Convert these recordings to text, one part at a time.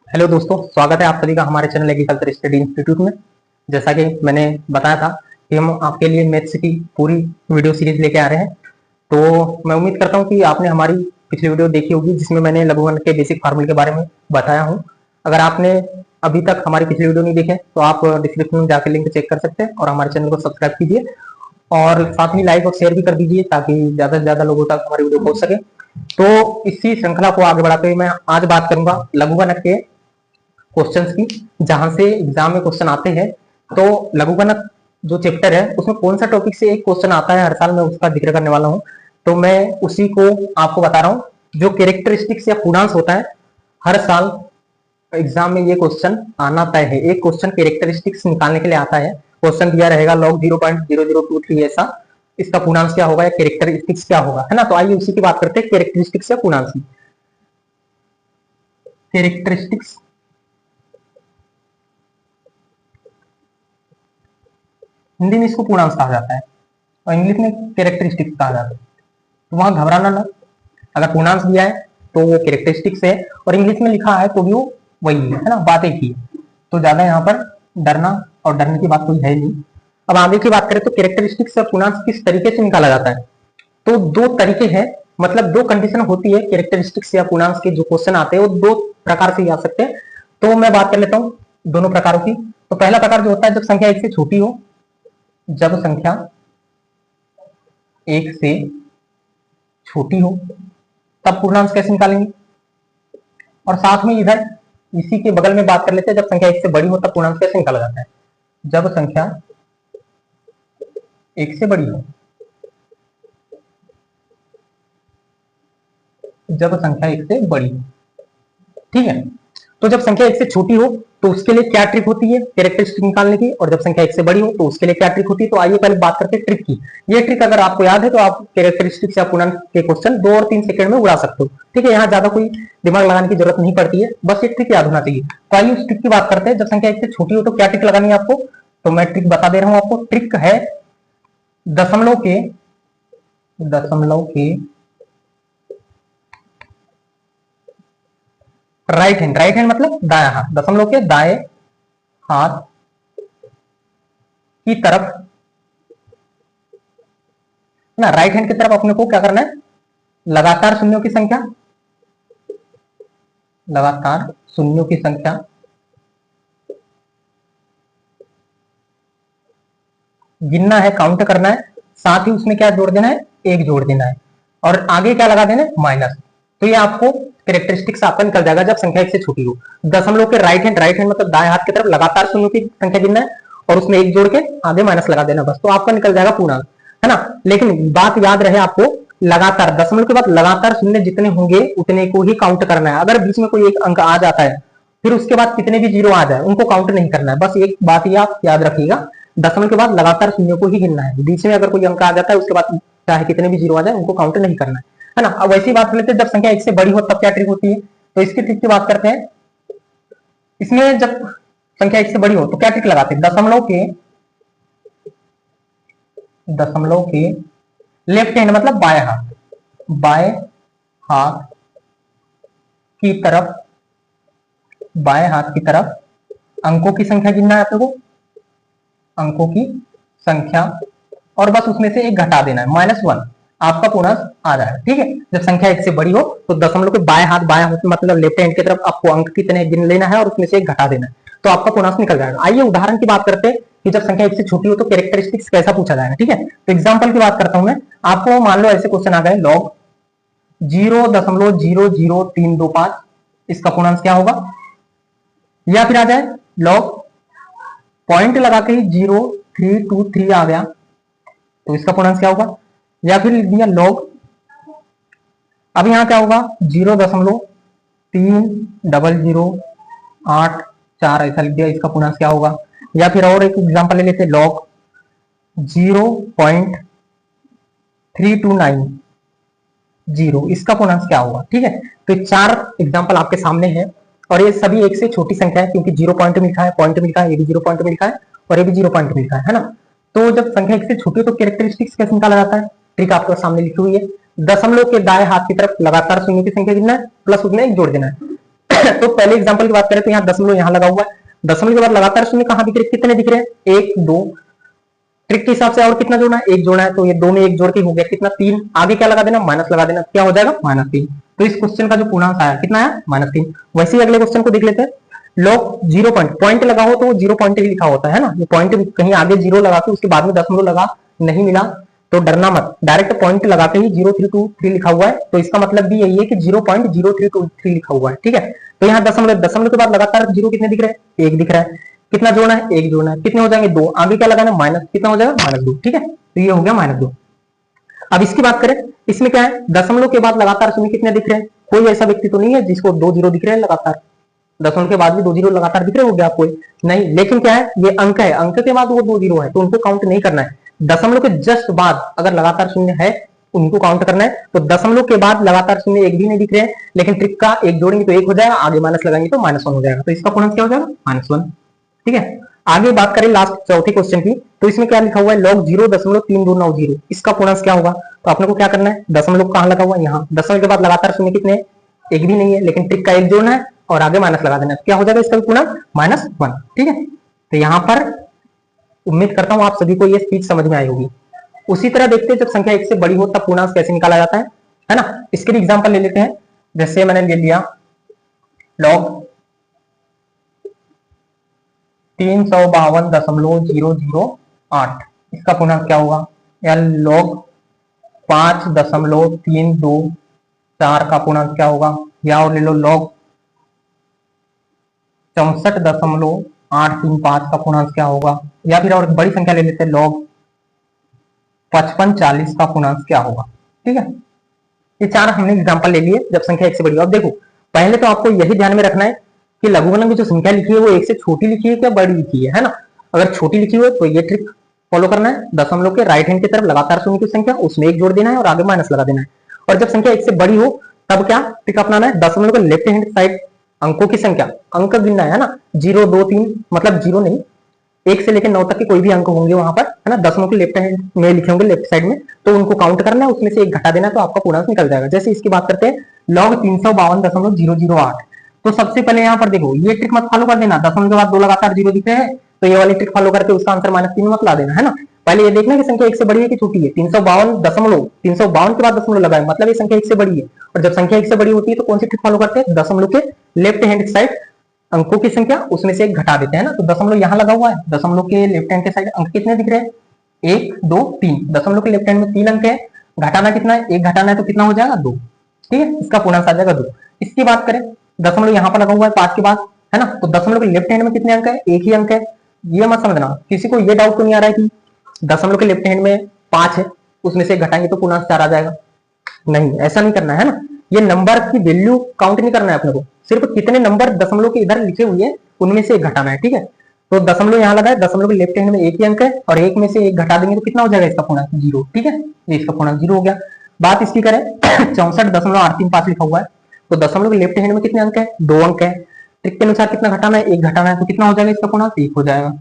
Hello दोस्तों, स्वागत है आप सभी का हमारे चैनल एग्रीकल्चर स्टडी इंस्टीट्यूट में। जैसा कि मैंने बताया था कि हम आपके लिए मैथ्स की पूरी वीडियो सीरीज लेके आ रहे हैं। तो मैं उम्मीद करता हूं कि आपने हमारी पिछली वीडियो देखी होगी जिसमें मैंने लघुगणक के बेसिक फार्मूले के बारे में बताया हूं। अगर आपने अभी तक हमारी पिछली वीडियो नहीं देखी तो आप डिस्क्रिप्शन में जाकर लिंक चेक कर सकते हैं और हमारे चैनल को सब्सक्राइब कीजिए और साथ ही लाइक और शेयर भी कर दीजिए ताकि ज्यादा से ज्यादा लोगों तक हमारी वीडियो पहुंच सके। तो इसी श्रृंखला को आगे बढ़ाते हुए मैं आज बात करूंगा लघुगणक के क्वेश्चंस की, जहां से एग्जाम में क्वेश्चन आते हैं। तो लघुगणक जो चैप्टर है उसमें कौन सा टॉपिक से एक क्वेश्चन आता है हर साल, मैं उसका जिक्र करने वाला हूं। तो मैं उसी को आपको बता रहा हूं। जो कैरेक्टरिस्टिक्स या पूर्णांक होता है, हर साल एग्जाम में ये क्वेश्चन आना तय है। एक क्वेश्चन कैरेक्टरिस्टिक्स निकालने के लिए आता है। क्वेश्चन दिया रहेगा log 0.0023 ऐसा, इसका पूर्णांक क्या होगा या कैरेक्टरिस्टिक्स क्या होगा, है ना। तो आइए उसी की बात करते हैं, कैरेक्टरिस्टिक्स या पूर्णांक की। कैरेक्टरिस्टिक्स हिंदी में इसको पूर्णांक कहा जाता है और इंग्लिश में कैरेक्टरिस्टिक्स कहा जाता है। तो वहां घबराना ना, अगर पूर्णांक दिया है तो वो कैरेक्टरिस्टिक्स है और इंग्लिश में लिखा है तो भी वो वही है ना, बात एक ही है। तो ज्यादा यहाँ पर डरना और डरने की बात कोई है नहीं। अब आगे की बात करें तो कैरेक्टरिस्टिक्स या पूर्णांक किस तरीके से निकाला जाता है। तो दो तरीके हैं, मतलब दो कंडीशन होती है कैरेक्टरिस्टिक्स या पूर्णांक के जो क्वेश्चन आते हैं वो दो प्रकार से आ सकते हैं। तो मैं बात कर लेता हूँ दोनों प्रकारों की। तो पहला प्रकार जो होता है जब संख्या एक से छोटी हो, जब संख्या एक से छोटी हो तब पूर्णांक कैसे निकालेंगे। और साथ में इधर इसी के बगल में बात कर लेते हैं, जब संख्या एक से बड़ी हो तब पूर्णांक कैसे निकाला जाता है। जब संख्या एक से बड़ी हो, जब संख्या एक से बड़ी हो, ठीक है। तो जब संख्या एक से छोटी हो तो उसके लिए क्या ट्रिक होती है कैरेक्टरिस्टिक निकालने की, और जब संख्या एक से बड़ी हो तो उसके लिए क्या ट्रिक होती है। तो आइए पहले बात करते हैं ट्रिक की। ये ट्रिक अगर आपको याद है तो आप कैरेक्टरिस्टिक्स या पूर्णांक के क्वेश्चन 2 और 3 सेकंड में उड़ा सकते हो, ठीक है। यहाँ ज्यादा कोई दिमाग लगाने की जरूरत नहीं पड़ती है, बस ये ट्रिक याद होना चाहिए। तो आइए उस ट्रिक की बात करते हैं। जब संख्या एक से छोटी हो तो क्या ट्रिक लगानी है आपको, तो मैं ट्रिक बता दे रहा हूं आपको। ट्रिक है दशमलव के राइट हैंड मतलब दाया हाथ, दशमलव के दाएं हाथ की तरफ ना, राइट हैंड की तरफ अपने को क्या करना है, लगातार शून्यों की संख्या, लगातार शून्यों की संख्या गिनना है, काउंट करना है। साथ ही उसमें क्या जोड़ देना है, एक जोड़ देना है और आगे क्या लगा देना है, माइनस। तो ये आपको कैरेक्टरिस्टिक्स आपका निकल जाएगा जब संख्या एक से छोटी हो। दशमलव के राइट हैंड मतलब दाएं हाथ की तरफ लगातार शून्यों की संख्या गिनना है और उसमें एक जोड़ के आगे माइनस लगा देना, बस। तो आपका निकल जाएगा पूर्णांक, है ना। लेकिन बात याद रहे आपको, लगातार दशमलव के बाद लगातार शून्य जितने होंगे उतने को ही काउंट करना है। अगर बीच में कोई एक अंक आ जाता है फिर उसके बाद कितने भी जीरो आ जाए उनको काउंट नहीं करना है। बस एक बात ही आप याद रखिएगा, दशमलव के बाद लगातार शून्य को ही गिनना है। बीच में अगर कोई अंक आ जाता है उसके बाद चाहे कितने भी जीरो आ जाए उनको काउंट नहीं करना है ना। अब वैसी बात कर लेते हैं, जब संख्या एक से बड़ी हो तब क्या ट्रिक होती है। तो इसकी ट्रिक की बात करते हैं। इसमें जब संख्या एक से बड़ी हो तो क्या ट्रिक लगाते हैं, दशमलव के लेफ्ट हैंड मतलब बाएं हाथ की तरफ, बाएं हाथ की तरफ अंकों की संख्या गिनना है आपको, अंकों की संख्या, और बस उसमें से एक घटा देना है, -1, आपका पूर्णांक आ जाएगा, ठीक है। जब संख्या एक से बड़ी हो तो दशमलव के बाएं हाथ मतलब लेफ्ट हैंड की तरफ आपको अंक कितने गिन लेना है और उसमें से एक घटा देना है, तो आपका पूर्णांक निकल जाएगा। आइए उदाहरण की बात करते हैं कि जब संख्या एक से छोटी हो तो कैरेक्टरिस्टिक्स कैसा पूछा जाएगा, ठीक है। तो एग्जाम्पल की बात करता हूं मैं आपको। मान लो ऐसे क्वेश्चन आ गए, log 0.00325, इसका पूर्णांक क्या होगा। या फिर आ जाए log पॉइंट लगा के 0323 आ गया तो इसका पूर्णांक क्या होगा। या फिर लिख दिया log, अब यहां क्या होगा 0.3008 ऐसा लिख दिया, इसका पूर्णांक क्या होगा। या फिर और एक एग्जांपल ले लेते, log 0.3290, इसका पूर्णांक क्या होगा, ठीक है। तो 4 एग्जांपल आपके सामने हैं और ये सभी एक से छोटी संख्या है क्योंकि 0 पॉइंट में लिखा है, पॉइंट में लिखा है, ये भी 0 पॉइंट में लिखा है और ये भी 0 पॉइंट में लिखा है ना। तो जब संख्या एक से छोटी हो तो कैरेक्टरिस्टिक्स कैसे निकाला जाता है, ट्रिक आपके सामने लिखी हुई है। दशमलव के दाएं हाथ की तरफ लगातार शून्य की संख्या गिनना है, प्लस उसमें एक जोड़ देना है तो पहले एग्जांपल की बात करें तो यहाँ दशमलव यहाँ लगा हुआ है, दशमलव के बाद लगातार शून्य कहाँ दिख रहे हैं, कितने दिख रहे हैं, 1 2, ट्रिक के हिसाब से और कितना जोड़ना है, 1 जोड़ना है, तो ये 2 में 1 जोड़ के हो गया कितना, 3, आगे क्या लगा देना, माइनस लगा देना, क्या हो जाएगा, -3। तो इस क्वेश्चन का जो पूर्णांक आया कितना आया, -3। वैसे ही अगले क्वेश्चन को देख लेते हैं। लॉग 0 पॉइंट लगा हो तो 0 पॉइंट ही लिखा होता है ना, ये पॉइंट कहीं आगे 0 लगा के उसके बाद में दशमलव लगा, नहीं मिला तो डरना मत, डायरेक्ट पॉइंट लगा के ही 0323 लिखा हुआ है, तो इसका मतलब भी यही है कि 0.0323 लिखा हुआ है, ठीक है। तो यहाँ दशमलव के बाद लगातार 0 कितने दिख रहे हैं, 1 दिख रहा है, कितना जोड़ना है, 1 जोड़ना है, कितने हो जाएंगे, 2, आगे क्या लगाना है, माइनस, कितना हो जाएगा, -2, ठीक है। तो ये हो गया -2। अब इसकी बात करें, इसमें क्या है, दशमलव के बाद लगातार शून्य कितने दिख रहे हैं, कोई ऐसा व्यक्ति तो नहीं है जिसको 2 0 दिख रहे हैं लगातार, दशमलव के बाद भी 2 0 लगातार दिख रहे हो गया आपको, नहीं, लेकिन क्या है, ये अंक है, अंक के बाद वो 2 0 है तो उनको काउंट नहीं करना है। दशमलव के जस्ट बाद अगर लगातार शून्य है उनको काउंट करना है, तो दशमलव के बाद लगातार शून्य एक भी नहीं दिख रहे हैं, लेकिन ट्रिक का 1 जोड़ेंगे तो 1 हो जाएगा, आगे माइनस लगाएंगे तो -1 हो जाएगा, तो इसका पूर्णांक क्या हो जाएगा, -1, ठीक है। आगे बात करें लास्ट चौथे क्वेश्चन की, तो इसमें क्या लिखा हुआ है, log 0.3290, इसका पूर्णांक क्या होगा, तो आपने को क्या करना है, दशमलव कहां लगा हुआ है, यहाँ, दशमलव के बाद लगातार शून्य कितने, एक भी नहीं है, लेकिन ट्रिक का 1 जोड़ना है और आगे माइनस लगा देना है, क्या हो जाएगा इसका पूर्णांक, -1, ठीक है। तो यहाँ पर उम्मीद करता हूं आप सभी को ये स्पीच समझ में आई होगी। उसी तरह देखते हैं जब संख्या 1 से बड़ी हो तब पूर्णांक कैसे निकाला जाता है ना। इसके लिए एग्जांपल ले लेते हैं, जैसे मैंने ले लिया log 352.008, इसका पूर्णांक क्या होगा, या log 5.324 का पूर्णांक क्या होगा, या और ले लो log 64.835 का पूर्णांक क्या होगा, या फिर और बड़ी संख्या ले लेते हैं log 5540 का पूर्णांक क्या होगा, ठीक है। ये 4 हमने एग्जांपल ले लिए जब संख्या 1 से बड़ी हो। अब देखो, पहले तो आपको यही ध्यान में रखना है कि लघुगणक में जो संख्या लिखी है वो 1 से छोटी लिखी है क्या बड़ी लिखी है ना। अगर छोटी लिखी हुई है तो ये ट्रिक फॉलो करना है, दशमलव के राइट हैंड की तरफ लगातार शून्य की संख्या, उसमें 1 जोड़ देना है और आगे माइनस लगा देना है। और जब संख्या 1 से बड़ी हो तब क्या ट्रिक अपनाना है, दशमलव के लेफ्ट हैंड साइड अंकों की संख्या, अंक गिनना है ना, 0 2 3, मतलब 0 नहीं, 1 से लेकर 9 तक के कोई भी अंक होंगे वहां पर, है ना, दशमलव के लेफ्ट हैंड में लिखे होंगे लेफ्ट साइड में, तो उनको काउंट करना है, उसमें से 1 घटा देना है तो आपका पूर्णांक निकल जाएगा। जैसे इसकी बात करते हैं log 352.008, तो सबसे पहले यहाँ पर देखो ये ट्रिक मत फॉलो कर देना, दशमलव के बाद 2 लगातार 0 दिख रहे हैं तो ये वाली ट्रिक फॉलो करके उसका आंसर -3 मत ला देना, है ना। पहले ये देखना कि संख्या 1 से बड़ी है कि छोटी है, 352 के बाद दशमलव लगाए, मतलब ये संख्या 1 से बड़ी है। और जब संख्या 1 से बड़ी होती है तो कौन सी ट्रिक फॉलो करते हैं, दशमलव के लेफ्ट हैंड साइड अंकों की संख्या, उसमें से 1 घटा देते हैं ना। तो दशमलव यहाँ लगा हुआ है, दशमलव के लेफ्ट हैंड के साइड अंक कितने दिख रहे हैं, 1 2 3, दशमलव के लेफ्ट हैंड में 3 अंक है, घटाना कितना है, 1 घटाना है तो कितना हो जाएगा, 2, ठीक है, इसका पूर्णांक आ जाएगा 2। इसकी बात करें, दशमलव यहाँ पर लगा हुआ है 5 के बाद, है ना, तो दशमलव के लेफ्ट हैंड में कितने अंक है, 1 ही अंक है। ये मत समझना, किसी को ये डाउट तो नहीं आ रहा है कि दशमलव के लेफ्ट हैंड में 5 है, उसमें से घटाएंगे तो पूर्णांक 4 आ जाएगा, नहीं, ऐसा नहीं करना है ना। ये नंबर की वैल्यू काउंट नहीं करना है अपने को, सिर्फ कितने नंबर दशमलव के इधर लिखे हुए हैं उनमें से 1 घटाना है, ठीक है। तो दशमलव यहाँ लगा है, दशमलव के लेफ्ट हैंड में 1 ही अंक है और 1 में से 1 घटा देंगे तो कितना हो जाएगा इसका पूर्णांक, 0, ठीक है, ये इसका पूर्णांक 0 हो गया। बात इसकी करें 64.835 लिखा हुआ है, तो दशमलव के लेफ्ट हैंड में कितने अंक है, 2 अंक है, ट्रिक के अनुसार कितना घटाना है, 1 घटाना है, तो कितना हो जाएगा इसका पूर्णांक, 1 हो जाएगा।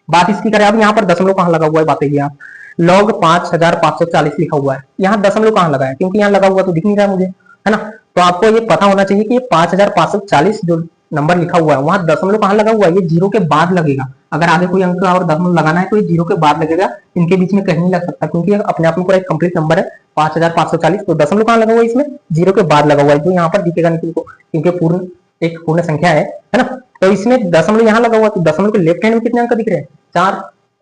बात इसकी करें, अब यहाँ पर दशमलव कहाँ लगा हुआ है, बताइए आप, log 5540 लिखा हुआ है, यहाँ दशमलव कहाँ लगा है, क्योंकि यहाँ लगा हुआ तो दिख नहीं रहा है मुझे, है ना। तो आपको ये पता होना चाहिए कि ये 5540 जो नंबर लिखा हुआ है वहां दशमलव कहाँ लगा हुआ है, ये 0 के बाद लगेगा। अगर आगे कोई अंक और दशमलव लगाना है तो ये 0 के बाद लगेगा, इनके बीच में कहीं नहीं लग सकता, क्योंकि अपने आप में पूरा एक कंप्लीट नंबर है 5540। तो दशमलव कहाँ लगा हुआ है, इसमें 0 के बाद लगा हुआ है, जो यहाँ पर दिखेगा नहीं तुमको, क्योंकि एक पूर्ण संख्या है ना। तो इसमें दशमलव यहाँ लगा हुआ है, तो दशमलव के लेफ्ट हैंड में कितने अंक दिख रहे हैं,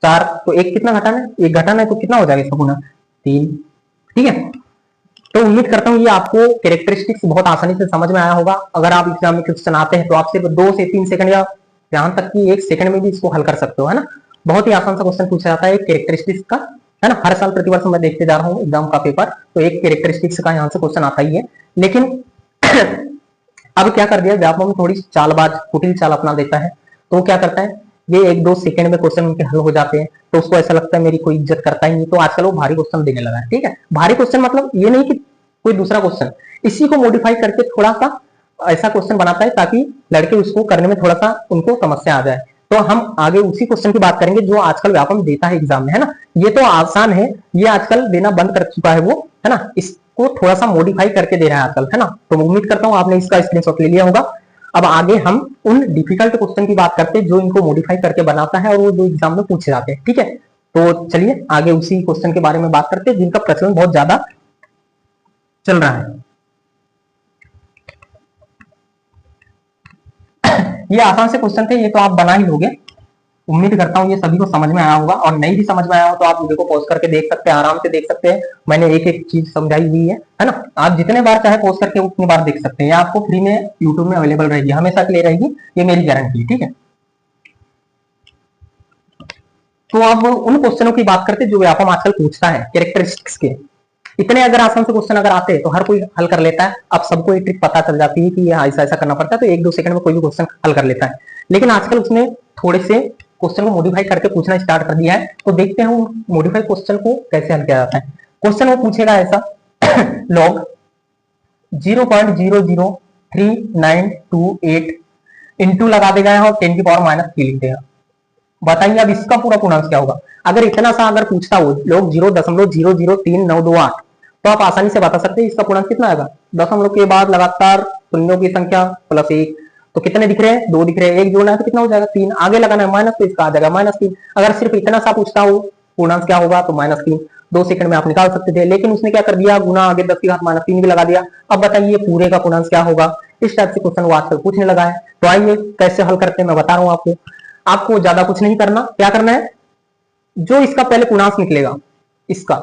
4, तो 1 कितना घटाना है, 1 घटाना है तो कितना हो जाएगा इसका पूर्णांक, 3, ठीक है। तो उम्मीद करता हूँ ये आपको कैरेक्टरिस्टिक्स बहुत आसानी से समझ में आया होगा। अगर आप एग्जाम में क्वेश्चन आते हैं तो आप सिर्फ 2 से 3 सेकंड या यहाँ तक कि 1 सेकंड में भी इसको हल कर सकते हो, है ना। बहुत ही आसान सा क्वेश्चन पूछा जाता है कैरेक्टरिस्टिक्स का, है ना। हर साल प्रतिवर्ष मैं देखते जा रहा हूँ एग्जाम का पेपर, तो एक कैरेक्टरिस्टिक्स का यहाँ से क्वेश्चन आता ही है। लेकिन अब क्या कर दिया, व्यापक में थोड़ी चालबाज कुटिल चाल अपना देता है, तो क्या करता है, ये 1-2 सेकंड में क्वेश्चन उनके हल हो जाते हैं, तो उसको ऐसा लगता है मेरी कोई इज्जत करता ही नहीं, तो आजकल वो भारी क्वेश्चन देने लगा है, ठीक है। भारी क्वेश्चन मतलब ये नहीं कि कोई दूसरा क्वेश्चन, इसी को मॉडिफाई करके थोड़ा सा ऐसा क्वेश्चन बनाता है ताकि लड़के उसको करने में थोड़ा सा उनको समस्या आ जाए। तो हम आगे उसी क्वेश्चन की बात करेंगे जो आजकल व्यापक देता है एग्जाम में, है ना। ये तो आसान है, ये आजकल देना बंद कर चुका है वो, है ना, इसको थोड़ा सा मॉडिफाई करके दे रहा है आजकल, है ना। तो उम्मीद करता हूँ आपने इसका स्क्रीनशॉट ले लिया होगा। अब आगे हम उन डिफिकल्ट क्वेश्चन की बात करते हैं जो इनको मॉडिफाई करके बनाता है और वो जो एग्जाम में पूछे जाते हैं। ठीक है, तो चलिए आगे उसी क्वेश्चन के बारे में बात करते हैं जिनका प्रचलन बहुत ज्यादा चल रहा है। ये आसान से क्वेश्चन थे, ये तो आप बना ही लोगे। उम्मीद करता हूँ ये सभी को समझ में आया होगा, और नहीं भी समझ में आया हो तो आप वीडियो को पॉज करके देख सकते हैं, आराम से देख सकते हैं। मैंने एक एक चीज समझाई हुई है ना। आप जितने बार चाहे पॉज करके उतनी बार देख सकते हैं, या आपको फ्री में यूट्यूब में अवेलेबल रहेगी, हमेशा के लिए रहेगी, ये मेरी गारंटी है। ठीक है, तो अब उन क्वेश्चनों की बात करते हैं जो व्यापम आजकल पूछता है कैरेक्टरिस्टिक्स के। इतने अगर आसान से क्वेश्चन अगर आते हैं तो हर कोई हल कर लेता है। अब सबको एक ट्रिक पता चल जाती है कि ये ऐसा ऐसा करना पड़ता है, तो 1-2 सेकंड में कोई भी क्वेश्चन हल कर लेता है। लेकिन आजकल उसने थोड़े से क्वेश्चन को मॉडिफाई करके पूछना स्टार्ट कर दिया है, तो देखते हैं उन मॉडिफाई क्वेश्चन को कैसे हल किया जाता है। क्वेश्चन वो पूछेगा ऐसा लॉग 0.00392 इंटू लगा देगा और 10 की पावर -3 लिख देगा। बताइए अब इसका पूरा पूर्णांक क्या होगा। अगर इतना सा अगर पूछता हो लोग 0.0039228, तो आप आसानी से बता सकते हैं इसका पूर्णांक कितना आएगा। दशमलव के बाद लगातार शून्यों की संख्या प्लस 1, तो कितने दिख रहे हैं, 2 दिख रहे हैं। 1 जोड़ना है तो कितना हो जाएगा, 3। आगे लगाना है माइनस, तो इसका आ जाएगा -3। अगर सिर्फ इतना सा पूछता हो पूर्णांक क्या होगा, तो -3 2 सेकंड में आप निकाल सकते थे। लेकिन उसने क्या कर दिया, गुना आगे 10 की घात -3 भी लगा दिया। अब बताइए पूरे का पूर्णांक क्या होगा। इस टाइप से क्वेश्चन वो आजकल पूछने लगा है। तो आइए कैसे हल करते हैं मैं बता रहा हूं आपको। आपको ज्यादा कुछ नहीं करना, क्या करना है, जो इसका पहले पूर्णांक निकलेगा, इसका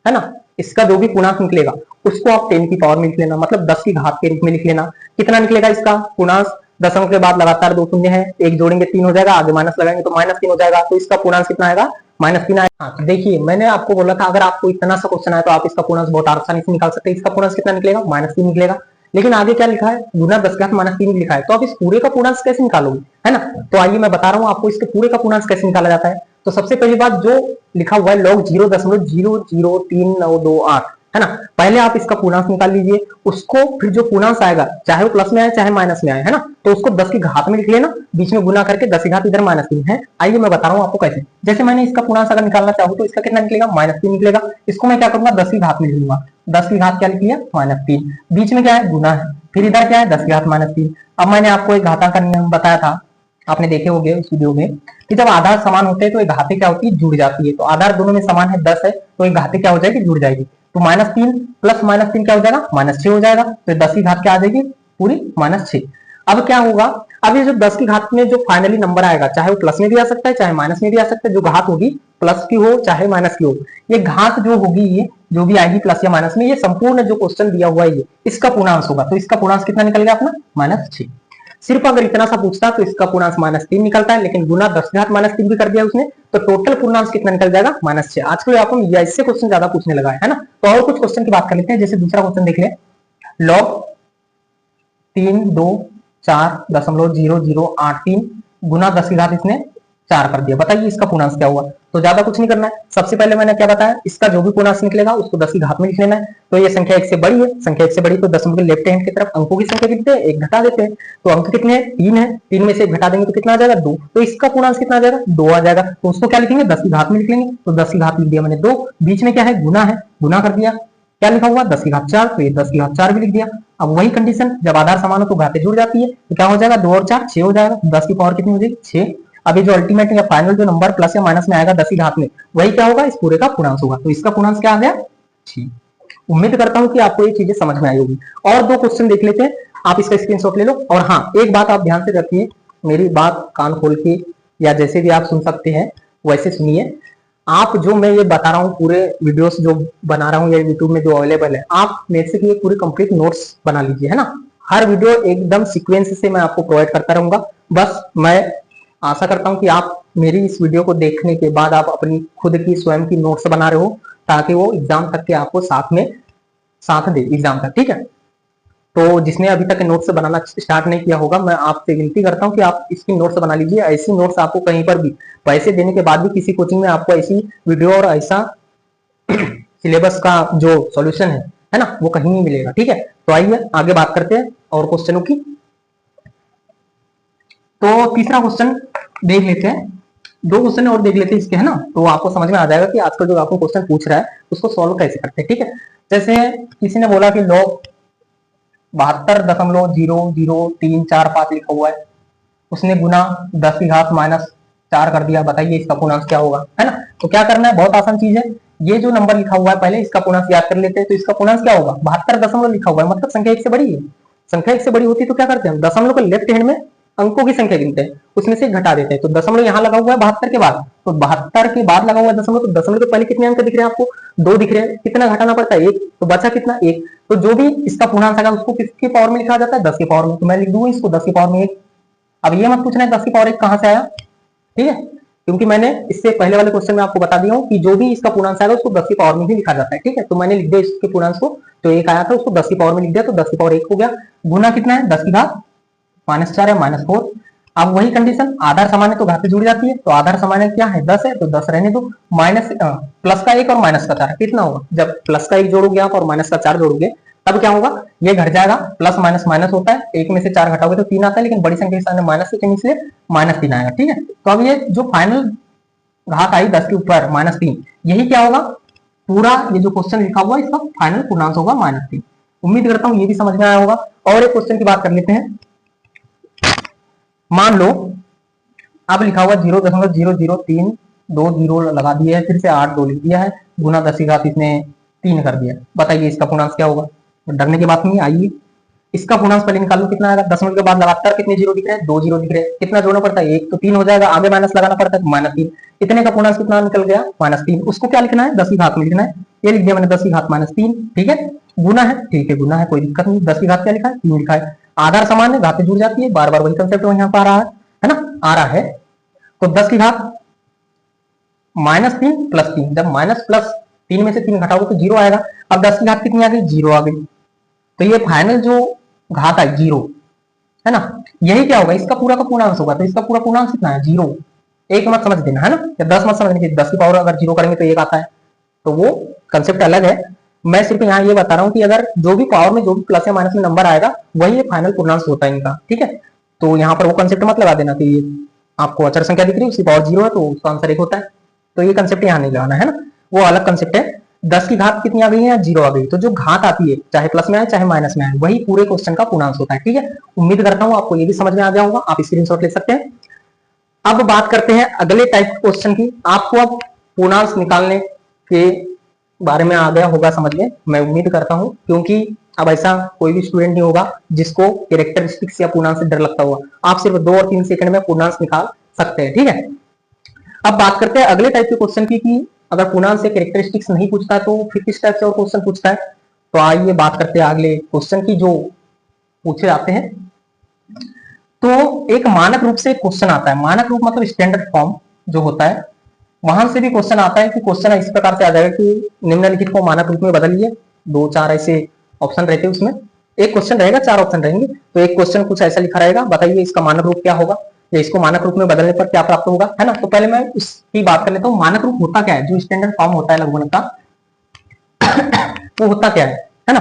है ना, इसका जो भी पूर्णांक निकलेगा उसको आप 10 की पावर में लिख लेना, मतलब 10 की घात के रूप में लिख लेना। कितना निकलेगा इसका पूर्णांक, दशमलव के बाद लगातार 2 शून्य है, 1 जोड़ेंगे 3 हो जाएगा, आगे माइनस लगाएंगे तो -3 हो जाएगा। तो इसका पूर्णांक कितना आएगा, -3 आएगा। हाँ, देखिए मैंने आपको बोला था अगर आपको इतना सा क्वेश्चन आया तो आप इसका पूर्णांक बहुत आसानी से निकाल सकते हैं। इसका पूर्णांक कितना निकलेगा, -3 निकलेगा। लेकिन आगे क्या लिखा है, गुना 10 की घात -3 लिखा है, तो आप इस पूरे का पूर्णांक कैसे निकालोगे, है ना। तो आइए मैं बता रहा हूँ आपको इसके पूरे का पूर्णांक कैसे निकाला जाता है। तो सबसे पहली बात जो लिखा हुआ है log 0.0039228, है ना, पहले आप इसका पूर्णांक निकाल लीजिए। उसको फिर जो पूर्णांक आएगा, चाहे वो प्लस में आए चाहे माइनस में आए, है ना, तो उसको 10 की घात में लिख लेना, बीच में गुना करके 10 की घात इधर -3 है। आइए मैं बता रहा हूँ आपको कैसे। जैसे मैंने इसका पूर्णांक अगर निकालना चाहूँ तो इसका कितना निकलेगा, -3 निकलेगा। इसको मैं क्या करूंगा, 10 की घात में लिख लूंगा। 10 की घात क्या लिख लिया, -3, बीच में क्या है, गुना है, फिर इधर क्या है, 10 की घात -3। अब मैंने आपको एक घातांक का नियम बताया था, आपने देखे होंगे उस वीडियो में, कि जब आधार समान होते हैं तो एक घाते क्या होती है, जुड़ जाती है। तो आधार दोनों में समान है, 10 है, तो एक घाते क्या हो जाएगी, जुड़ जाएगी। तो -3 प्लस -3 क्या हो जाएगा, -6 हो जाएगा। तो 10 की घात क्या आ जाएगी, पूरी -6। अब क्या होगा, अब ये जो 10 की घात में जो फाइनली नंबर आएगा, चाहे वो प्लस में भी आ सकता है चाहे माइनस में भी आ सकता है। जो घात होगी प्लस की हो चाहे माइनस की हो, ये घात जो होगी, ये जो भी आएगी प्लस या माइनस में, ये संपूर्ण जो क्वेश्चन दिया हुआ है ये इसका पूर्णांक होगा। तो इसका पूर्णांक कितना निकल गया अपना, -6। सिर्फ अगर इतना सा पूछता तो इसका पूर्णांक -3 निकलता है, लेकिन गुना 10 की घात -3 भी कर दिया उसने, तो टोटल पूर्णांक कितना निकल जाएगा, -6। आजकल आपको ऐसे क्वेश्चन ज्यादा पूछने लगा है ना। तो और कुछ क्वेश्चन की बात कर लेते हैं। जैसे दूसरा क्वेश्चन देख ले, log 324.0083 गुना 10 की घात इसने 4 कर दिया। बताइए इसका पूर्णांक क्या हुआ। तो ज्यादा कुछ नहीं करना है, सबसे पहले मैंने क्या बताया, इसका जो भी पूर्णांक निकलेगा उसको 10 की घात में लिख लेना है। तो ये संख्या 1 से बड़ी है, संख्या 1 से बड़ी, तो दशमलव के लेफ्ट हैंड की तरफ अंकों की संख्या कितने हैं, 1 घटा देते हैं। तो अंक कितने हैं, 3 है, 3 में से 1 घटा देंगे तो कितना आ जाएगा, 2। तो इसका पूर्णांक कितना आ जाएगा, 2 आ जाएगा। तो उसको क्या लिखेंगे, 10 की घात में लिख लेंगे। तो 10 की घात लिख दिया मैंने 2, बीच में क्या है, गुना है, गुना कर दिया। क्या लिखा हुआ, 10 की घात 4, तो ये 10 की घात 4 भी लिख दिया। अब वही कंडीशन, जब आधार समान हो तो घातें जुड़ जाती है, तो क्या हो जाएगा, 2 और 4 6 हो जाएगा। 10 की पावर कितनी हो जाएगी, 6। अभी जो अल्टीमेट या फाइनल जो नंबर प्लस या माइनस में आएगा 10 की घात में, वही क्या होगा, इस पूरे का पूर्णांक होगा। तो इसका पूर्णांक क्या आ गया, 6। उम्मीद करता हूं कि आपको ये चीजें समझ में आई होगी। और 2 क्वेश्चन देख लेते हैं, आप इसका स्क्रीनशॉट ले लो। और हाँ, एक बात आप ध्यान से रखिए, मेरी बात कान खोल के या जैसे भी आप सुन सकते हैं वैसे सुनिए। आप जो मैं ये बता रहा हूँ, पूरे वीडियोस जो बना रहा हूँ या यूट्यूब में जो अवेलेबल है, आप मेरे से ये पूरे कंप्लीट नोट्स बना लीजिए, है ना। हर वीडियो एकदम सीक्वेंस से मैं आपको प्रोवाइड करता रहूंगा। बस मैं आशा करता हूं कि आप मेरी इस वीडियो को देखने के बाद आप अपनी खुद की स्वयं की नोट्स बना रहे हो, ताकि वो एग्जाम तक के आपको साथ में साथ दे एग्जाम तक, ठीक है। तो जिसने अभी तक नोट्स बनाना स्टार्ट नहीं किया होगा, मैं आपसे विनती करता हूं कि आप इसकी नोट्स बना लीजिए। ऐसी नोट्स आपको कहीं पर भी पैसे देने के बाद भी किसी कोचिंग में आपको ऐसी वीडियो और ऐसा सिलेबस का जो सॉल्यूशन है ना, वो कहीं नहीं मिलेगा, ठीक है। तो आइए आगे बात करते हैं और क्वेश्चनों की। तो तीसरा क्वेश्चन देख लेते हैं, 2 क्वेश्चन और देख लेते हैं इसके, है ना। तो आपको समझ में आ जाएगा कि आजकल जो आपको क्वेश्चन पूछ रहा है उसको सॉल्व कैसे करते हैं, ठीक है। जैसे किसी ने बोला कि log 72.00345 लिखा हुआ है, उसने गुना 10 की घात -4 कर दिया। बताइए इसका पूर्णांक क्या होगा, है ना। तो क्या करना है, बहुत आसान चीज है। ये जो नंबर लिखा हुआ है पहले इसका पूर्णांक याद कर लेते हैं। तो इसका पूर्णांक क्या होगा, 72 दशमलव लिखा हुआ है, मतलब संख्या 1 से बड़ी है। संख्या 1 से बड़ी होती है तो क्या करते हैं, दशमलव को लेफ्ट हैंड में अंकों की संख्या गिनते हैं, उसमें से घटा देते हैं। तो दशमलव यहाँ लगा हुआ है 72 के बाद, तो 72 के बाद लगा हुआ है दशमलव, तो दशमलव के पहले कितने अंक दिख रहे हैं आपको, 2 दिख रहे हैं। कितना घटाना पड़ता है, 1, तो बचा कितना, 1। तो जो भी इसका पूर्णांक आएगा उसको किसके पावर में लिखा जाता है, 10 के पावर में। तो मैं लिख दूंगा इसको 10 की पावर में 1। अब ये मत पूछना है 10 की पावर 1 कहां से आया, ठीक है, क्योंकि मैंने इससे पहले वाले क्वेश्चन में आपको बता दिया हूं कि जो भी इसका पूर्णांक आएगा उसको 10 की पावर में ही लिखा जाता है, ठीक है। तो मैंने लिख दिया इसके पूर्णांक को, तो 1 आया था उसको 10 की पावर में लिख दिया, तो 10 की पावर 1 हो गया। गुना कितना है, 10 की घात -4 है, -4। अब वही कंडीशन, आधार समान है तो घात से जुड़ जाती है, तो आधार समान है क्या है, 10 है, तो 10 रहने दो। प्लस का 1 और माइनस का 4 कितना होगा, जब प्लस का 1 जोड़ोगे आप और माइनस का 4 जोड़ोगे तब क्या होगा, ये घट जाएगा। प्लस माइनस माइनस होता है, 1 में से 4 घटाओगे तो 3 आता है, लेकिन बड़ी संख्या के सामने माइनस है इसलिए -3 आएगा, ठीक है। तो अब ये जो फाइनल घात आई 10 के ऊपर -3, यही क्या होगा, पूरा ये जो क्वेश्चन लिखा हुआ है इसका फाइनल पूर्णांक होगा -3। उम्मीद करता हूं ये भी समझ में आया होगा। और एक क्वेश्चन की बात कर लेते हैं। मान लो अब लिखा हुआ 0.00320 लगा दिया है, फिर से 8 2 लिख दिया है, गुना 10 की घात इसने 3 कर दिया। बताइए इसका पूर्णांक क्या होगा, डरने की बात नहीं। आइए इसका पूर्णांक पहले निकाल लो, कितना आएगा, दशमलव के बाद लगातार कितने जीरो दिख रहे हैं, 2 जीरो दिख रहे हैं। कितना जोड़ना पड़ता है, 1, तो 3 हो जाएगा, आगे माइनस लगाना पड़ता है तो -3। इतने का पूर्णांक कितना निकल गया, -3। उसको क्या लिखना है, 10 की घात में लिखना है, ये लिख दिया मैंने 10 की घात -3, ठीक है। गुना है, ठीक है, गुना है, कोई दिक्कत नहीं। 10 की घात क्या लिखा है, 3 लिखा है। आधार समान है, घातें जुड़ जाती है, बार बार वही कंसेप्ट यहाँ पर आ रहा है ना, आ रहा है। तो 10 की घात -3 + 3, जब माइनस प्लस 3 में से 3 घटाओगे तो 0 आएगा। अब 10 की घात कितनी आ गई, 0 आ गई। तो ये फाइनल जो घात आई 0 है ना, यही क्या होगा, इसका पूरा का पूर्णांक होगा। तो इसका पूरा पूर्णांक कितना है, 0। 1 मत समझ देना, है ना, या 10 मत समझ देना, 10 की पावर अगर 0 करेंगे तो 1 आता है, तो वो कंसेप्ट अलग है। मैं सिर्फ यहाँ ये बता रहा हूँ कि अगर जो भी पावर में जो भी प्लस या माइनस में नंबर आएगा वही फाइनल पूर्णांक होता है इनका, ठीक है। तो यहाँ पर वो कंसेप्ट मत लगा देना कि आपको अचर संख्या दिख रही है उसकी पावर 0 है तो उसका आंसर 1 होता है, तो ये कंसेप्ट यहाँ नहीं लगाना है ना, वो अलग कंसेप्ट है। 10 की घात कितनी आ गई है, 0 आ गई। तो जो घात आती है चाहे प्लस में आए चाहे माइनस में आए, वही पूरे क्वेश्चन का पूर्णांक होता है, ठीक है। उम्मीद करता हूँ आपको ये भी समझ में आ गया होगा, आप स्क्रीनशॉट ले सकते हैं। अब बात करते हैं अगले टाइप क्वेश्चन की। आपको अब पूर्णांक निकालने के बारे में आ गया होगा समझ में, मैं उम्मीद करता हूं, क्योंकि अब ऐसा कोई भी स्टूडेंट नहीं होगा जिसको कैरेक्टरिस्टिक्स या पूर्णांक से डर लगता होगा। आप सिर्फ 2 और 3 सेकंड में पूर्णांक निकाल सकते हैं, ठीक है। अब बात करते हैं अगले टाइप के क्वेश्चन की कि अगर पूर्णांक से कैरेक्टरिस्टिक्स नहीं पूछता है तो फिर किस टाइप से और क्वेश्चन पूछता है। तो आइए बात करते हैं अगले क्वेश्चन की जो पूछे जाते हैं। तो एक मानक रूप से क्वेश्चन आता है, मानक रूप मतलब स्टैंडर्ड फॉर्म जो होता है, वहां से भी क्वेश्चन आता है कि क्वेश्चन इस प्रकार से आ जाएगा कि निम्नलिखित को मानक रूप में बदलिए। 2-4 ऐसे ऑप्शन रहते हैं, उसमें एक क्वेश्चन रहेगा, 4 ऑप्शन रहेंगे, तो एक क्वेश्चन कुछ ऐसा लिखा रहेगा, बताइए इसका मानक रूप क्या होगा या इसको मानक रूप में बदलने पर क्या प्राप्त होगा, है ना। तो पहले मैं उसकी बात कर लेता हूँ, मानक रूप होता क्या है, जो स्टैंडर्ड फॉर्म होता है लघुगणक का वो होता क्या है ना।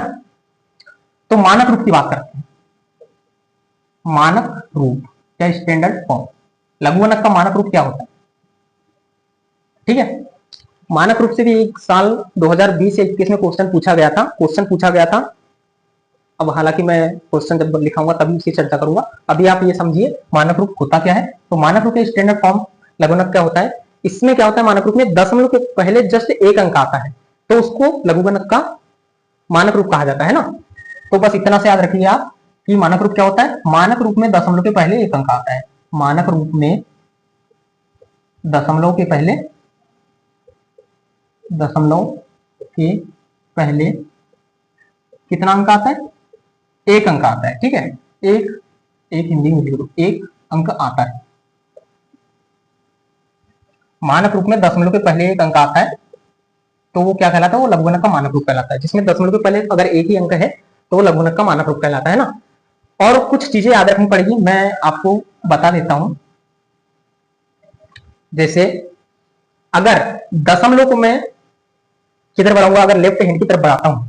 तो मानक रूप की बात करते हैं। मानक रूप या स्टैंडर्ड फॉर्म, लघुगणक का मानक रूप क्या होता है, ठीक है। मानक रूप से भी एक साल 2020 या 21 में क्वेश्चन पूछा गया था। अब हालांकि मैं क्वेश्चन जब लिखाऊंगा तभी उसकी चर्चा करूंगा, अभी आप ये समझिए मानक रूप होता क्या है। तो मानक रूप के स्टैंडर्ड फॉर्म लघुगणक क्या होता है, इसमें क्या होता है, मानक रूप में दशमलव के पहले जस्ट 1 अंक आता है तो उसको लघुगणक का मानक रूप कहा जाता है ना। तो बस इतना से याद रखिए आप कि मानक रूप क्या होता है, मानक रूप में दशमलव के पहले 1 अंक आता है। मानक रूप में दशमलव के पहले कितना अंक आता है, 1 अंक आता है, ठीक है। एक हिंदी में लिख दो, 1 अंक आता है। मानक रूप में दशमलव के पहले 1 अंक आता है तो वो क्या कहलाता है, वो लघुगणक का मानक रूप कहलाता है। जिसमें दशमलव के पहले अगर 1 ही अंक है तो वो लघुगणक का मानक रूप कहलाता है ना। और कुछ चीजें याद रखनी पड़ेगी, मैं आपको बता देता हूं। जैसे अगर दशमलव को मैं किधर बढ़ाऊंगा, अगर लेफ्ट हैंड की तरफ बढ़ाता हूं,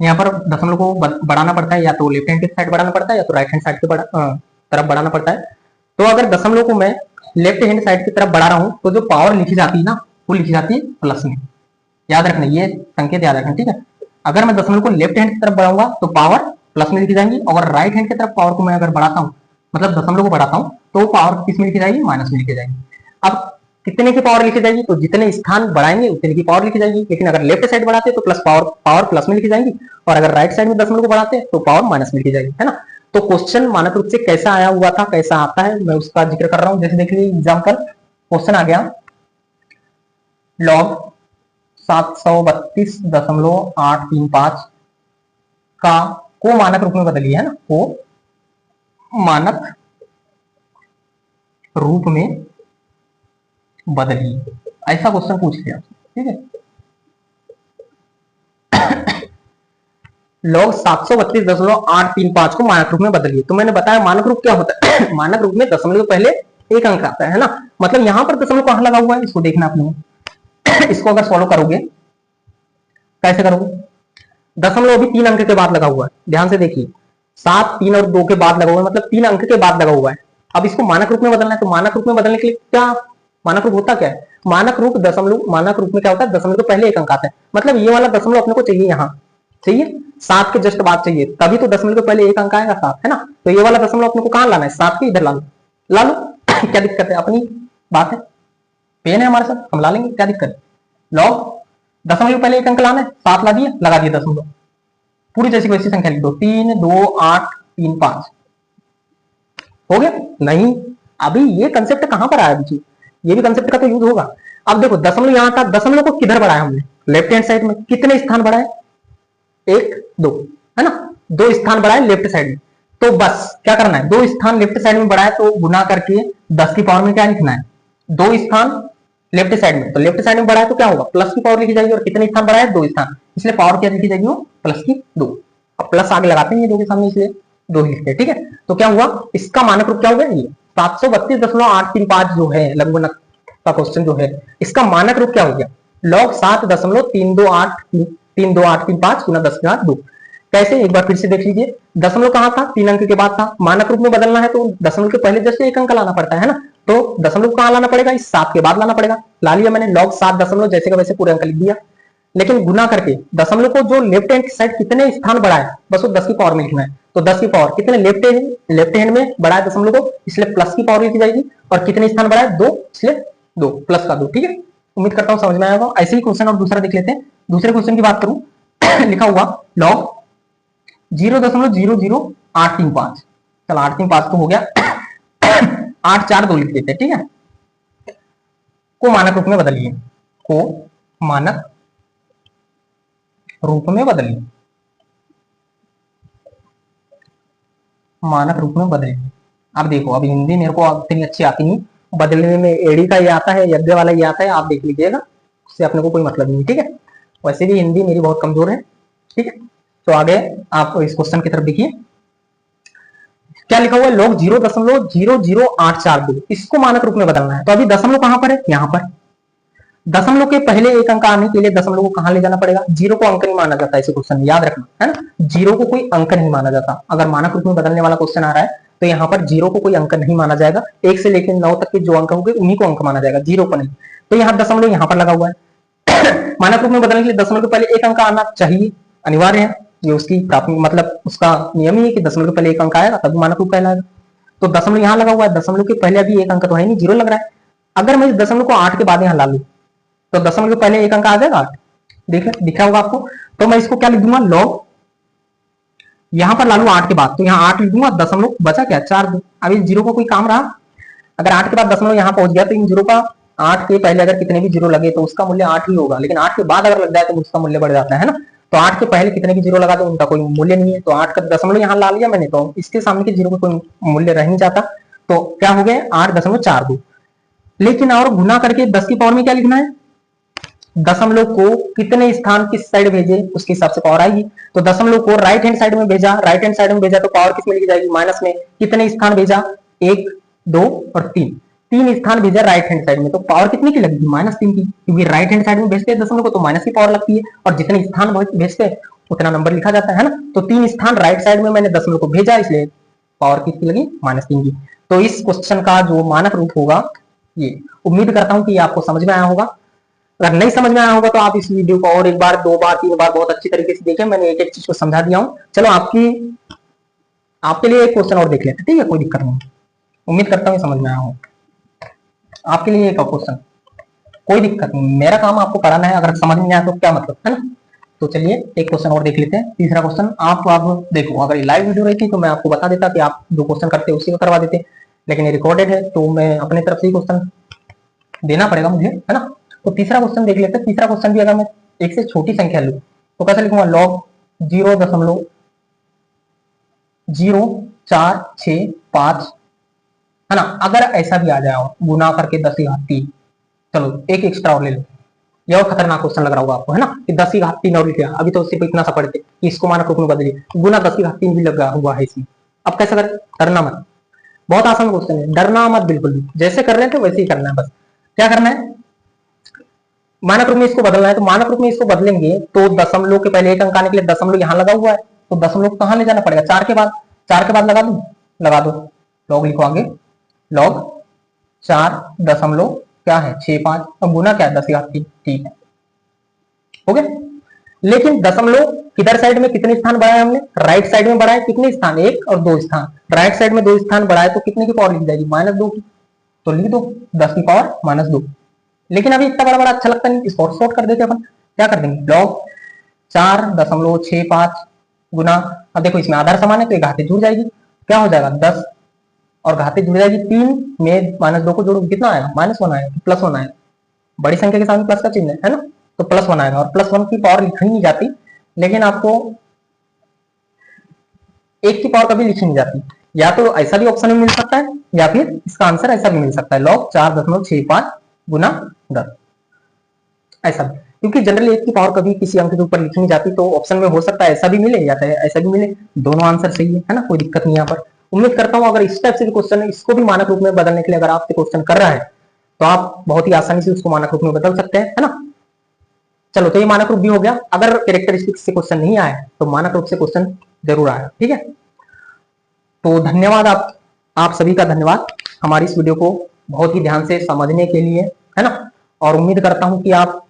यहाँ पर दशमलव को बढ़ाना पड़ता है, या तो लेफ्ट हैंड की साइड बढ़ाना पड़ता है या तो राइट हैंड साइड की तरफ बढ़ाना पड़ता है। तो अगर दशमलव को मैं लेफ्ट हैंड साइड की तरफ बढ़ा रहा हूं तो जो पावर लिखी जाती है ना वो लिखी जाती है प्लस में। याद रखना, ये संकेत याद रखना, ठीक है। अगर मैं दशमलव को लेफ्ट हैंड की तरफ बढ़ाऊंगा तो पावर प्लस में लिखी जाएंगी, और राइट हैंड की तरफ पावर को मैं अगर बढ़ाता हूँ, मतलब दशमलव को बढ़ाता हूँ, तो पावर किस में लिखी जाएगी, माइनस में लिखी जाएगी। अब कितने की पावर लिखी जाएगी, तो जितने स्थान बढ़ाएंगे उतने की पावर लिखी जाएगी। लेकिन अगर लेफ्ट साइड बढ़ाते तो प्लस पावर प्लस में लिखी जाएगी, और अगर राइट साइड में दशमलव को बढ़ाते तो पावर माइनस में लिखी जाएगी, है ना। तो क्वेश्चन मानक रूप से कैसा आया हुआ था, कैसा आता है, मैं उसका जिक्र कर रहा हूं। जैसे देख लीजिए एग्जाम्पल, क्वेश्चन आ गया log 732.835 का को मानक रूप में बदलिए, है ना, को मानक रूप में बदलिए, ऐसा क्वेश्चन पूछ लिया, ठीक है। log 732.835 को मानक रूप में बदलिए। तो मैंने बताया मानक रूप क्या होता है मानक रूप में दशमलव के पहले एक अंक आता है ना, मतलब यहां पर दशमलव कहां लगा हुआ है, इसको देखना आपने। इसको अगर सॉल्व करोगे, कैसे करोगे, दशमलव अभी 3 अंक के बाद लगा हुआ है, ध्यान से देखिए, 7, 3 और 2 के बाद लगा हुआ है, मतलब 3 अंक के बाद लगा हुआ है। अब इसको मानक रूप में बदलना है, तो मानक रूप में बदलने के लिए क्या, मानक रूप होता क्या है, मानक रूप दशमलव, मानक रूप में क्या होता है, दशमलव के पहले एक अंक आता है, मतलब ये वाला दशमलव अपने को चाहिए, यहाँ चाहिए 7 के जस्ट बाद चाहिए, तभी तो दशमलव के पहले एक अंक आएगा 7, है ना। तो ये वाला दशमलव अपने को कहां लाना है, 7 के इधर ला लो, ला लो। क्या दिक्कत है, अपनी बात है, पेन है हमारे साथ, हम ला लेंगे, क्या दिक्कत है। लॉग दशमलव के पहले एक अंक लाना है, 7 ला दिए, लगा दिए दशमलव, पूरी जैसी वैसी संख्या लिख दो, 3, 2, 8, 3, 5 हो गया। नहीं, अभी ये कंसेप्ट कहां पर आया, अभी ये भी कंसेप्ट का तो यूज होगा। अब देखो दशमलव यहां था, दशमलव को किधर बढ़ाया हमने, लेफ्ट हैंड साइड में, कितने स्थान बढ़ाए, 1, 2, है ना, 2 स्थान बढ़ाए लेफ्ट साइड में। तो बस क्या करना है, 2 स्थान लेफ्ट साइड में बढ़ाए तो गुना करके 10 की पावर में क्या लिखना है, 2 स्थान लेफ्ट साइड में, तो लेफ्ट साइड में बढ़ाए तो क्या होगा, प्लस की पावर लिखी जाएगी, और कितने स्थान बढ़ाए, 2 स्थान, इसलिए पावर क्या लिखी जाएगी, वो प्लस की 2। अब प्लस आगे लगाते हैं ये 2 के सामने, इसलिए 2 ही लिखते हैं, ठीक है। तो क्या हुआ, इसका मानक रूप क्या होगा, ये 732.835 जो है लघुगणक का क्वेश्चन जो है, इसका मानक रूप क्या हो गया, log 7.32835 गुना 10 कैसे, एक बार फिर से देख लीजिए, दशमलव कहां था, 3 अंक के बाद था, मानक रूप में बदलना है तो दशमलव के पहले जैसे एक अंक लाना पड़ता है ना, तो दशमलव कहां लाना पड़ेगा, इस 7 के बाद लाना पड़ेगा, ला लिया मैंने, log 7 दशमलव जैसे का वैसे पूरे अंक लिख दिया। लेकिन गुना करके दशमलव को जो लेफ्ट हैंड साइड कितने स्थान बढ़ाया, बस वो 10 की पावर में लिखना है, तो 10 की पावर कितने लेफ्ट हैंड में बढ़ाया दशमलव को, इसलिए प्लस की पावर लिखी जाएगी, और कितने स्थान बढ़ाया, 2, इसलिए 2 प्लस का 2, ठीक है। उम्मीद करता हूं समझ में आएगा। ऐसे ही क्वेश्चन और दूसरा देख लेते हैं। दूसरे क्वेश्चन की बात करूं लिखा हुआ log 0.00835, चलो 835 तो हो गया 842 लिख देते हैं, ठीक है। को मानक रूप में बदलिए, को मानक रूप में बदलिए, मानक रूप में बदलिए। अब देखो, अब हिंदी मेरे को इतनी अच्छी आती नहीं, बदलने में एड़ी का ये आता है, यज्ञ वाला ये आता है, आप देख लीजिएगा, उससे अपने को कोई मतलब नहीं, ठीक है। वैसे भी हिंदी मेरी बहुत कमजोर है, ठीक है। तो आगे आप इस क्वेश्चन की तरफ देखिए, क्या लिखा हुआ है, log 0.00842, इसको मानक रूप में बदलना है। तो अभी दशमलव कहां पर है, यहां पर, दशमलव के पहले एक अंक आने के लिए दशमलव को कहां ले जाना पड़ेगा, 0 को अंक नहीं माना जाता, इसे क्वेश्चन याद रखना, है ना, 0 को कोई अंक नहीं माना जाता। अगर मानक रूप में बदलने वाला क्वेश्चन आ रहा है तो यहाँ पर 0 को कोई अंक नहीं माना जाएगा, 1 से लेकर 9 तक के जो अंक होंगे उन्हीं को अंक माना जाएगा, 0 को नहीं। तो यहाँ दशमलव यहाँ पर लगा हुआ है मानक रूप में बदलने के लिए दशमलव के पहले एक अंक आना चाहिए, अनिवार्य है, ये उसकी प्राथमिक मतलब उसका नियम ही है कि दशमलव के पहले एक अंक आएगा तभी मानक रूप कहलाएगा। तो दशमलव यहाँ लगा हुआ है, दशमलव के पहले अभी एक अंक तो है नहीं, 0 लग रहा है। अगर मैं इस दशमलव को 8 के बाद यहाँ ला लूं तो दशमलव के पहले एक अंक आ जाएगा 8, दिख रहा होगा आपको। तो मैं इसको क्या लिख दूंगा, log यहां पर ला लू 8 के बाद, तो यहाँ 8 लिख दूंगा, दशमलव बचा क्या, 4 2। अब इस 0 को कोई काम रहा, अगर 8 के बाद दशमलव यहाँ पहुंच गया तो इन 0 का 8 के पहले अगर कितने भी 0 लगे तो उसका मूल्य 8 ही होगा, लेकिन 8 के बाद अगर लग जाए तो उसका मूल्य बढ़ जाता है ना। तो 8 के पहले कितने भी 0 लगा दो उनका कोई मूल्य नहीं है, तो 8 का दशमलव यहाँ ला लिया मैंने, तो इसके सामने के 0 का कोई मूल्य रह नहीं जाता, तो क्या हो गया 8.42। लेकिन और गुना करके 10 की पावर में क्या लिखना है, दशमलव को कितने स्थान किस साइड भेजे उसके हिसाब से पावर आएगी। तो दशमलव को राइट हैंड साइड में भेजा, राइट हैंड साइड में भेजा तो पावर किस में लिखी जाएगी, माइनस में। कितने स्थान भेजा, 1, 2 और 3 स्थान भेजा राइट हैंड साइड में, तो पावर कितनी की लगेगी, -3 की, क्योंकि राइट हैंड साइड में भेजते हैं दशमलव को तो माइनस की पावर लगती है, और जितने स्थान भेजते हैं उतना नंबर लिखा जाता है ना। तो 3 स्थान राइट साइड में मैंने दशमलव को भेजा, इसलिए पावर कितनी लगी, -3 की। तो इस क्वेश्चन का जो मानक रूप होगा ये, उम्मीद करता हूं कि ये आपको समझ में आया होगा। अगर नहीं समझ में आया होगा तो आप इस वीडियो को और एक बार, 2 बार, 3 बार बहुत अच्छी तरीके से देखें। मैंने एक एक चीज को समझा दिया हूँ। चलो आपके लिए एक क्वेश्चन और देख लेते हैं, ठीक है, कोई दिक्कत नहीं। उम्मीद करता हूँ समझ में आया हो। आपके लिए एक क्वेश्चन, कोई दिक्कत नहीं, मेरा काम आपको कराना है, अगर समझ में आया तो क्या मतलब, है ना। तो चलिए एक क्वेश्चन और देख लेते हैं। तीसरा क्वेश्चन आप देखो, अगर लाइव वीडियो रहती तो मैं आपको बता देता कि आप जो क्वेश्चन करते उसी को करवा देते, लेकिन ये रिकॉर्डेड है तो मैं अपने तरफ से ही क्वेश्चन देना पड़ेगा मुझे, है ना। तो तीसरा क्वेश्चन देख लेते हैं। तीसरा क्वेश्चन भी अगर मैं एक से छोटी संख्या लूँ तो कैसे लिखूंगा, log 0.0465, है ना। अगर ऐसा भी आ जाए गुना करके 10 की घात 3, चलो एक एक्स्ट्रा और ले लो, ये और खतरनाक क्वेश्चन लग रहा होगा आपको, है ना, कि 10 की घात 3 और लिखा, अभी तो सिर्फ इतना सा पढ़ते कि इसको मानक रूप में बदलिए, गुना 10 की घात 3 भी लगा हुआ है इसमें। अब कैसे करें, डरना मत, बहुत आसान क्वेश्चन है, डरना मत बिल्कुल भी, जैसे कर रहे थे वैसे ही करना है। बस क्या करना है, मानक रूप में इसको बदलना है, तो मानक रूप में इसको बदलेंगे तो दशमलव के पहले एक अंक आने के लिए दशमलव यहाँ लगा हुआ है, तो दशमलव कहाँ ले जाना पड़ेगा, 4 के बाद, 4 के बाद लगा दो, लॉग लिखो आगे, log 4 क्या है 65, अब गुना क्या है 10 की घात 3, ठीक है, हो गया। लेकिन दशमलव किधर साइड में कितने स्थान बढ़ाए हमने, राइट साइड में बढ़ाए, कितने स्थान, 1 और 2 स्थान, राइट साइड में 2 स्थान बढ़ाए तो कितने की पावर लिख जाएगी, -2 की, तो लिख दो 10 की पावर -2। लेकिन अभी इतना बड़ा अच्छा लगता नहीं, शॉर्ट कर देते अपन, क्या कर देंगे, log 4.65 गुना, अब देखो इसमें आधार समान है तो ये घाते जुड़ जाएगी, क्या हो जाएगा 10 और घाते जुड़ जाएगी 3 में -2 को जोड़ो कितना आएगा, -1 आएगा, +1 आएगा, बड़ी संख्या के सामने प्लस का चिन्ह है ना, तो +1 आएगा, और +1 की पावर लिखी नहीं जाती, लेकिन आपको 1 की पावर कभी लिखी नहीं जाती, या तो ऐसा भी ऑप्शन में मिल सकता है या फिर इसका आंसर ऐसा भी मिल सकता है, log 4.65 गुना 10, ऐसा, क्योंकि जनरली 1 की पावर कभी किसी अंक के ऊपर लिखी नहीं जाती, तो ऑप्शन में हो सकता है ऐसा भी मिले या ऐसा भी मिले, दोनों आंसर सही है ना, कोई दिक्कत नहीं यहाँ पर। उम्मीद करता हूँ अगर इस टाइप से क्वेश्चन है, इसको भी मानक रूप में बदलने के लिए अगर आपसे क्वेश्चन कर रहा है तो आप बहुत ही आसानी से उसको मानक रूप में बदल सकते हैं, है ना। चलो तो ये मानक रूप भी हो गया। अगर कैरेक्टरिस्टिक्स से क्वेश्चन नहीं आया तो मानक रूप से क्वेश्चन जरूर आया, ठीक है। तो धन्यवाद, आप सभी का धन्यवाद हमारी इस वीडियो को बहुत ही ध्यान से समझने के लिए, है ना। और उम्मीद करता हूं कि आप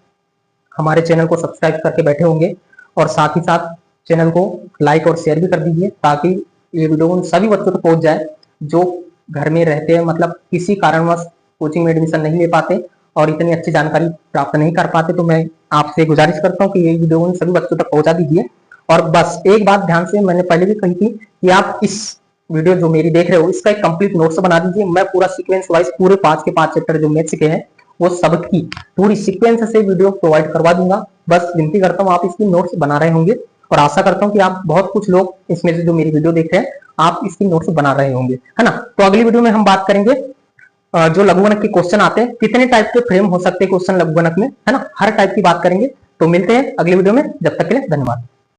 हमारे चैनल को सब्सक्राइब करके बैठे होंगे, और साथ ही साथ चैनल को लाइक और शेयर भी कर दीजिए, ताकि ये वीडियो उन सभी बच्चों तक पहुंच जाए जो घर में रहते हैं, मतलब किसी कारणवश कोचिंग में एडमिशन नहीं ले पाते और इतनी अच्छी जानकारी प्राप्त नहीं कर पाते। तो मैं आपसे गुजारिश करता हूँ कि ये वीडियो उन सभी बच्चों तक पहुंचा दीजिए। और बस एक बात ध्यान से, मैंने पहले भी कही थी कि आप इस वीडियो जो मेरी देख रहे हो इसका एक कंप्लीट नोट्स बना दीजिए। मैं पूरा सीक्वेंस वाइज पूरे 5 के 5 चैप्टर जो मैथ्स के हैं वो सबकी पूरी सीक्वेंस से वीडियो प्रोवाइड करवा दूंगा। बस विनती करता हूँ आप इसकी नोट्स बना रहे होंगे, और आशा करता हूँ कि आप बहुत कुछ लोग इसमें से जो मेरी वीडियो देख रहे हैं आप इसकी नोट्स बना रहे होंगे, है ना। तो अगली वीडियो में हम बात करेंगे जो लघुगणक के क्वेश्चन आते हैं, कितने टाइप के फ्रेम हो सकते हैं क्वेश्चन लघुगणक में, है ना, हर टाइप की बात करेंगे। तो मिलते हैं अगली वीडियो में, जब तक के लिए धन्यवाद।